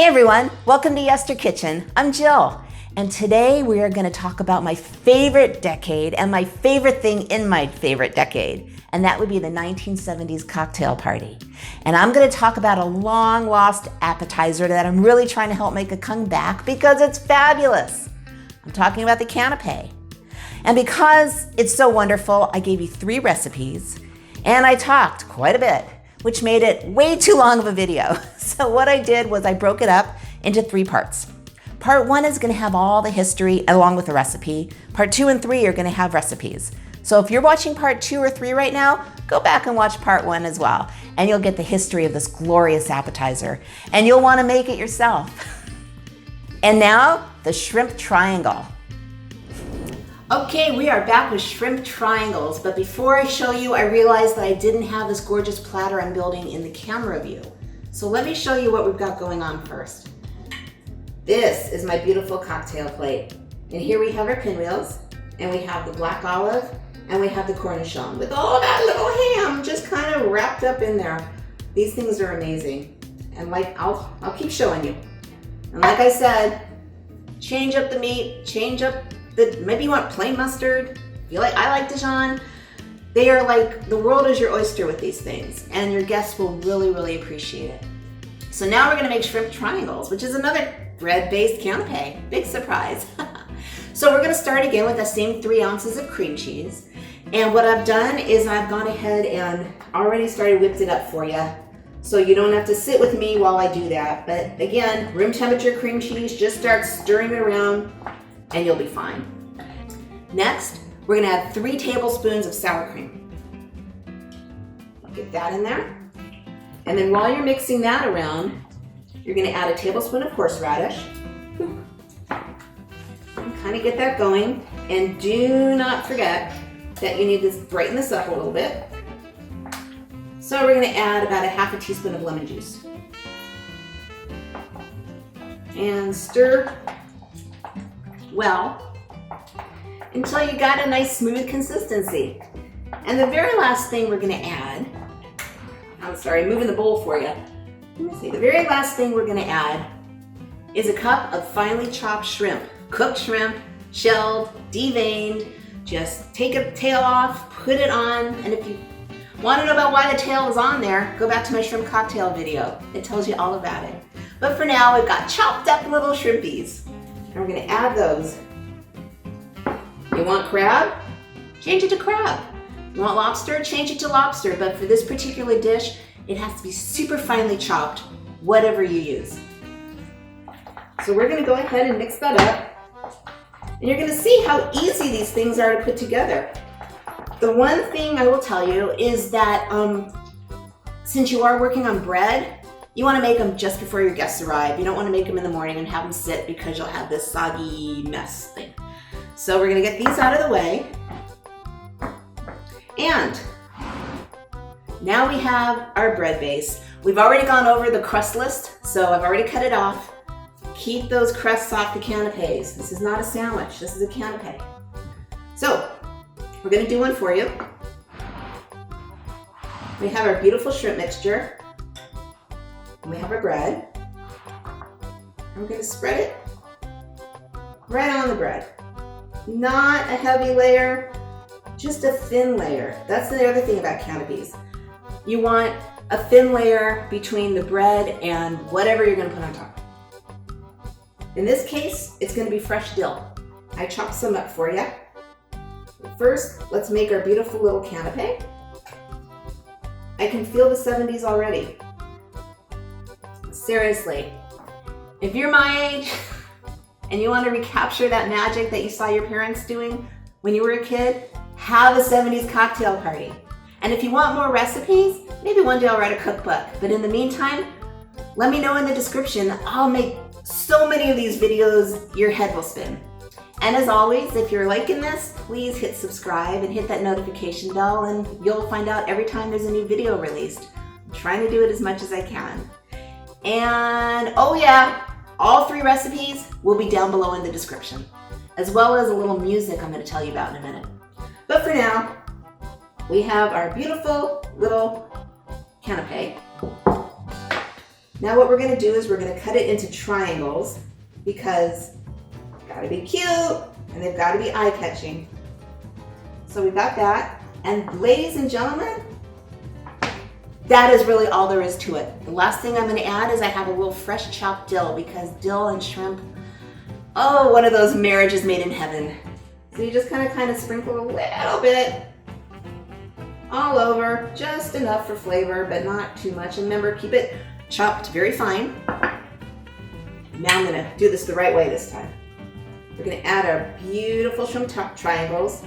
Hey everyone, welcome to YesterKitchen. I'm Jill, and today we are going to talk about my favorite decade and my favorite thing in my favorite decade, and that would be the 1970s cocktail party. And I'm going to talk about a long lost appetizer that I'm really trying to help make a comeback because it's fabulous. I'm talking about the Canape. And because it's so wonderful, I gave you 3 recipes, and I talked quite a bit, which made it way too long of a video. So what I did was I broke it up into 3 parts. Part 1 is gonna have all the history along with the recipe. Part 2 and 3 are gonna have recipes. So if you're watching part 2 or 3 right now, go back and watch part 1 as well, and you'll get the history of this glorious appetizer, and you'll wanna make it yourself. And now, the shrimp triangle. Okay, we are back with shrimp triangles, but before I show you, I realized that I didn't have this gorgeous platter I'm building in the camera view. So let me show you what we've got going on first. This is my beautiful cocktail plate. And here we have our pinwheels, and we have the black olive, and we have the cornichon with all that little ham just kind of wrapped up in there. These things are amazing. And I'll keep showing you. And like I said, change up the meat, change up maybe you want plain mustard. I like Dijon. They are like, the world is your oyster with these things, and your guests will really, really appreciate it. So now we're gonna make shrimp triangles, which is another bread-based canape. Big surprise. So we're gonna start again with the same 3 ounces of cream cheese. And what I've done is I've gone ahead and already started whipped it up for you. So you don't have to sit with me while I do that. But again, room temperature cream cheese, just start stirring it around and you'll be fine. Next, we're gonna add 3 tablespoons of sour cream. Get that in there. And then while you're mixing that around, you're gonna add a tablespoon of horseradish. Kind of get that going. And do not forget that you need to brighten this up a little bit. So we're gonna add about a half a teaspoon of lemon juice. And stir well until you got a nice smooth consistency. And the very last thing we're gonna add, I'm sorry, moving the bowl for you. Let me see, the very last thing we're gonna add is a cup of finely chopped shrimp. Cooked shrimp, shelled, deveined. Just take a tail off, put it on, and if you want to know about why the tail is on there, go back to my shrimp cocktail video. It tells you all about it. But for now, we've got chopped up little shrimpies. And we're gonna add those. You want crab? Change it to crab. You want lobster? Change it to lobster. But for this particular dish, it has to be super finely chopped, whatever you use. So we're gonna go ahead and mix that up. And you're gonna see how easy these things are to put together. The one thing I will tell you is that since you are working on bread, you want to make them just before your guests arrive. You don't want to make them in the morning and have them sit because you'll have this soggy mess thing. So we're going to get these out of the way. And now we have our bread base. We've already gone over the crust list, so I've already cut it off. Keep those crusts off the canapes. This is not a sandwich, this is a canape. So we're going to do one for you. We have our beautiful shrimp mixture. We have our bread. And we're going to spread it right on the bread. Not a heavy layer, just a thin layer. That's the other thing about canapes. You want a thin layer between the bread and whatever you're going to put on top. In this case, it's going to be fresh dill. I chopped some up for you. First, let's make our beautiful little canape. I can feel the 70s already. Seriously, if you're my age and you want to recapture that magic that you saw your parents doing when you were a kid, have a 70s cocktail party. And if you want more recipes, maybe one day I'll write a cookbook. But in the meantime, let me know in the description. I'll make so many of these videos, your head will spin. And as always, if you're liking this, please hit subscribe and hit that notification bell, and you'll find out every time there's a new video released. I'm trying to do it as much as I can. And oh yeah, all 3 recipes will be down below in the description, as well as a little music I'm going to tell you about in a minute. But for now, we have our beautiful little canape. Now what we're gonna do is we're gonna cut it into triangles because gotta be cute and they've gotta be eye-catching. So we've got that. And ladies and gentlemen, that is really all there is to it. The last thing I'm gonna add is I have a little fresh chopped dill because dill and shrimp, oh, one of those marriages made in heaven. So you just kind of sprinkle a little bit all over, just enough for flavor, but not too much. And remember, keep it chopped very fine. Now I'm gonna do this the right way this time. We're gonna add our beautiful shrimp triangles.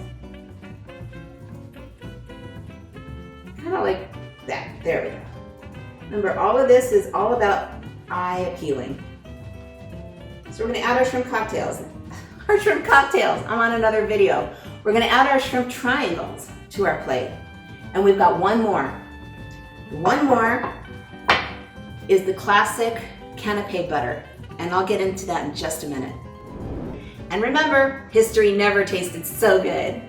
Kind of like that, there we go. Remember, all of this is all about eye appealing. So we're gonna add our shrimp cocktails. Our shrimp cocktails, I'm on another video. We're gonna add our shrimp triangles to our plate. And we've got one more. One more is the classic Canape butter. And I'll get into that in just a minute. And remember, history never tasted so good.